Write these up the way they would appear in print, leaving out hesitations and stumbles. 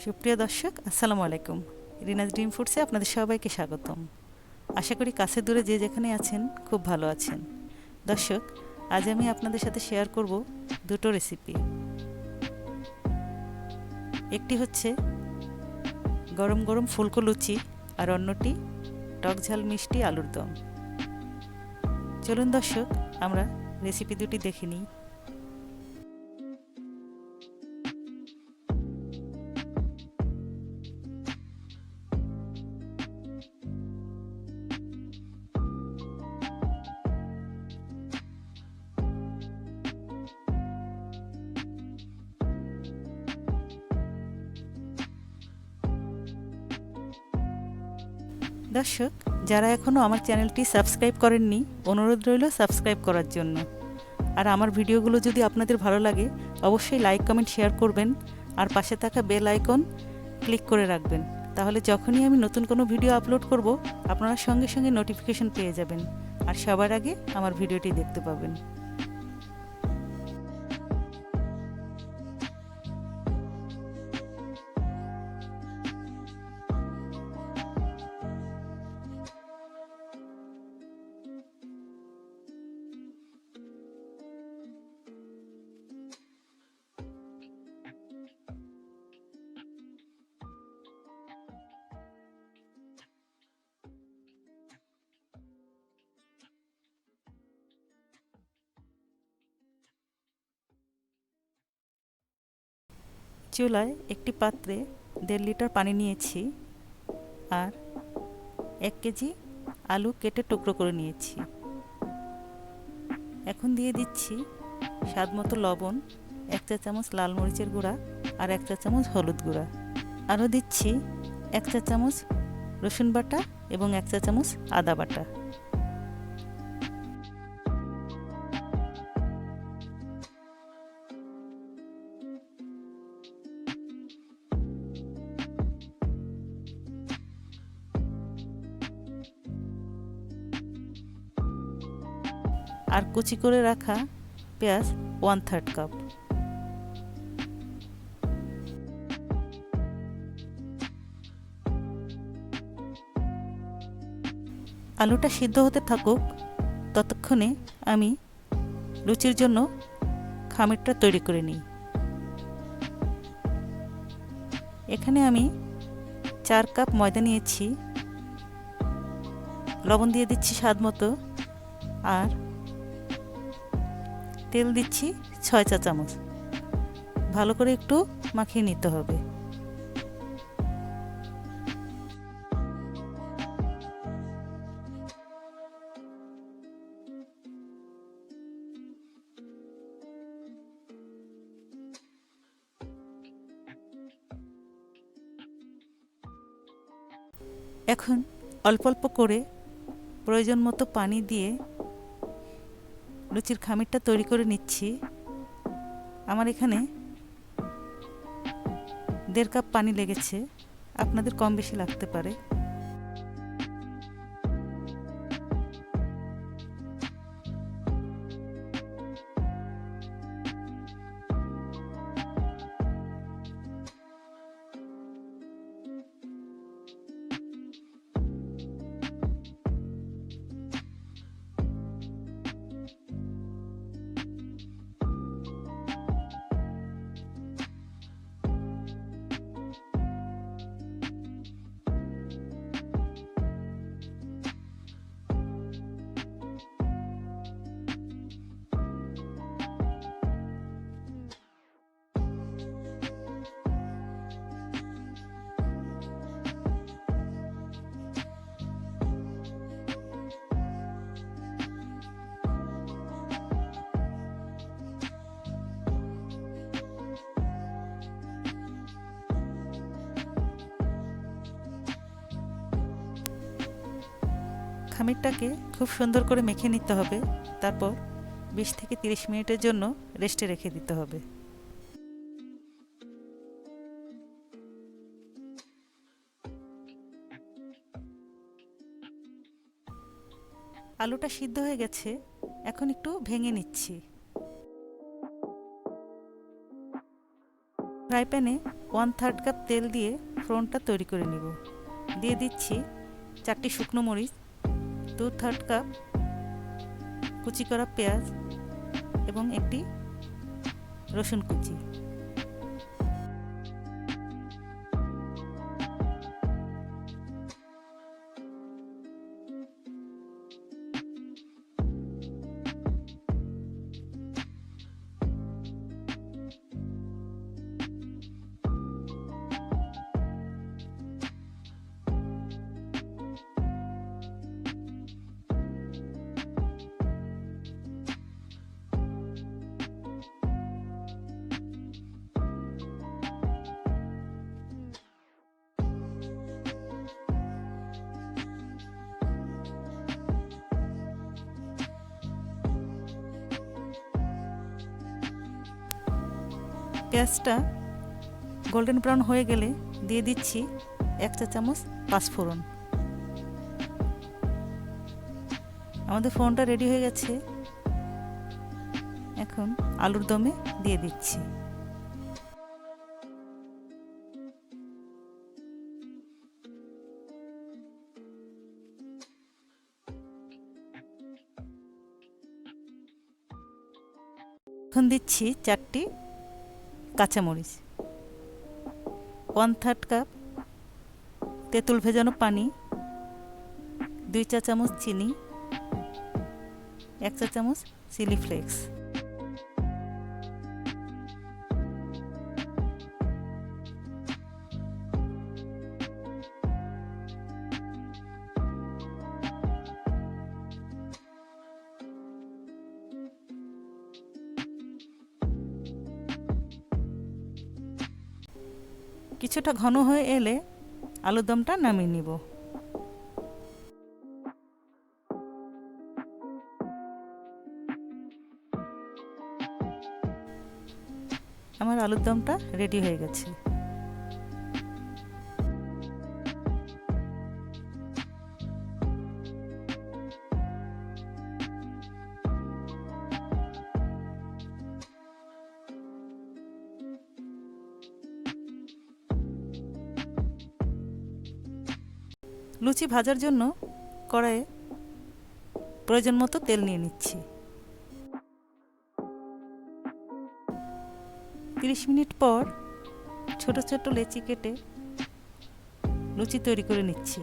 সুপ্রিয় দর্শক, আসসালামু আলাইকুম। রিনাজ ড্রিম ফুডসে আপনাদের সবাইকে স্বাগতম। আশা করি কাছে দূরে যে যেখানে আছেন খুব ভালো আছেন। দর্শক, আজ আমি আপনাদের সাথে শেয়ার করব দুটো রেসিপি। একটি হচ্ছে গরম গরম ফুলকো লুচি আর অন্যটি টক ঝাল মিষ্টি আলুর দম। চলুন দর্শক, আমরা রেসিপি দুটি দেখে নিই। দর্শক, যারা এখনও আমার চ্যানেলটি সাবস্ক্রাইব করেননি, অনুরোধ রইল সাবস্ক্রাইব করার জন্য। আর আমার ভিডিওগুলো যদি আপনাদের ভালো লাগে, অবশ্যই লাইক কমেন্ট শেয়ার করবেন আর পাশে থাকা বেল আইকন ক্লিক করে রাখবেন। তাহলে যখনই আমি নতুন কোনো ভিডিও আপলোড করব, আপনারা সঙ্গে সঙ্গে নোটিফিকেশন পেয়ে যাবেন আর সবার আগে আমার ভিডিওটি দেখতে পাবেন। চুলায় একটি পাত্রে 1.5 লিটার পানি নিয়েছি আর 1 কেজি আলু কেটে টুকরো করে নিয়েছি। এখন দিয়ে দিচ্ছি স্বাদ মতো লবণ, 1 চা চামচ লাল মরিচের গুঁড়া আর 1 চা চামচ হলুদ গুঁড়া। আরও দিচ্ছি 1 চা চামচ রসুন বাটা এবং 1 চা চামচ আদা বাটা। আর কুচি করে রাখা পেঁয়াজ 1/3 কাপ। আলুটা সিদ্ধ হতে থাকুক, ততক্ষণে আমি লুচির জন্য খামিরটা তৈরি করে নিই। এখানে আমি 4 কাপ ময়দা নিয়েছি, লবণ দিয়ে দিচ্ছি স্বাদ মতো আর তেল দিচ্ছি 6 চা চামচ। ভালো করে একটু মাখিয়ে নিতে হবে। এখন অল্প অল্প করে প্রয়োজন মতো পানি দিয়ে লুচির খামিরটা তৈরি করে নিচ্ছি। আমার এখানে 1.5 কাপ পানি লেগেছে, আপনাদের কম বেশি লাগতে পারে। খামিরটাকে খুব সুন্দর করে মেখে নিতে হবে। তারপর 20 থেকে 30 মিনিটের জন্য রেস্টে রেখে দিতে হবে। আলুটা সিদ্ধ হয়ে গেছে, এখন একটু ভেঙে নিচ্ছি। ফ্রাই প্যানে 1/3 কাপ তেল দিয়ে ফোড়নটা তৈরি করে নিব। দিয়ে দিচ্ছি 4টি শুকনো মরিচ, 2/3 কাপ কুচি করা পেঁয়াজ এবং একটি রসুন কুচি। পেঁয়াজটা গোল্ডেন ব্রাউন হয়ে গেলে দিয়ে দিচ্ছি 1 চা চামচ পাঁচফোড়ন। আমাদের ফোড়নটা রেডি হয়ে গেছে। এখন আলুর দমে দিয়ে দিচ্ছি। এখন দিচ্ছি 4টি কাঁচামরিচ, 1/3 কাপ তেঁতুল ভেজানো পানি, 2 চা চামচ চিনি, 1 চা চামচ চিলি ফ্লেক্স। কিছুটা ঘন হয়ে এলে আলুর দমটা নামিয়ে নিব। আমার আলুর দমটা রেডি হয়ে গেছে। লুচি ভাজার জন্য কড়াইয়ে প্রয়োজন মতো তেল নিয়ে নিচ্ছি। 30 মিনিট পর ছোট ছোট লেচি কেটে লুচি তৈরি করে নিচ্ছি।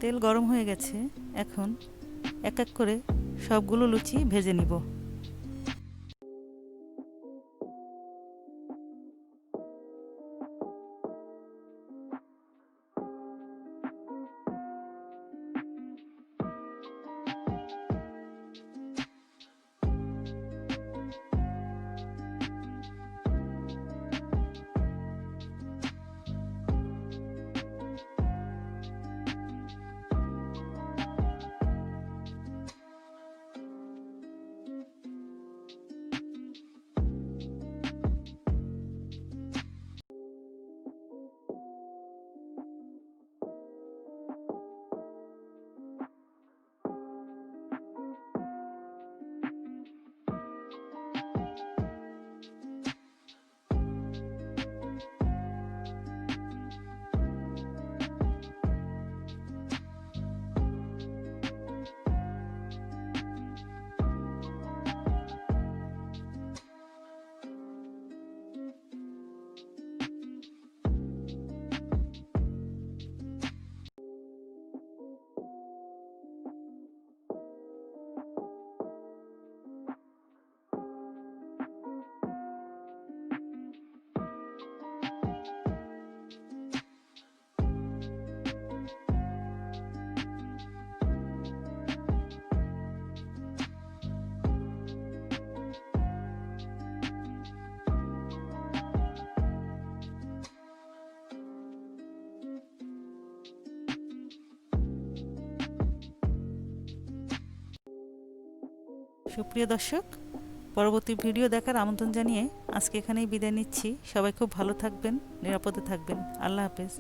তেল গরম হয়ে গেছে। এখন এক এক করে সবগুলো লুচি ভেজে নিব। সুপ্রিয় দর্শক, পরবর্তী ভিডিও দেখার আমন্ত্রণ জানিয়ে আজকে এখানেই বিদায় নিচ্ছি। সবাই খুব ভালো থাকবেন, নিরাপদে থাকবেন। আল্লাহ হাফেজ।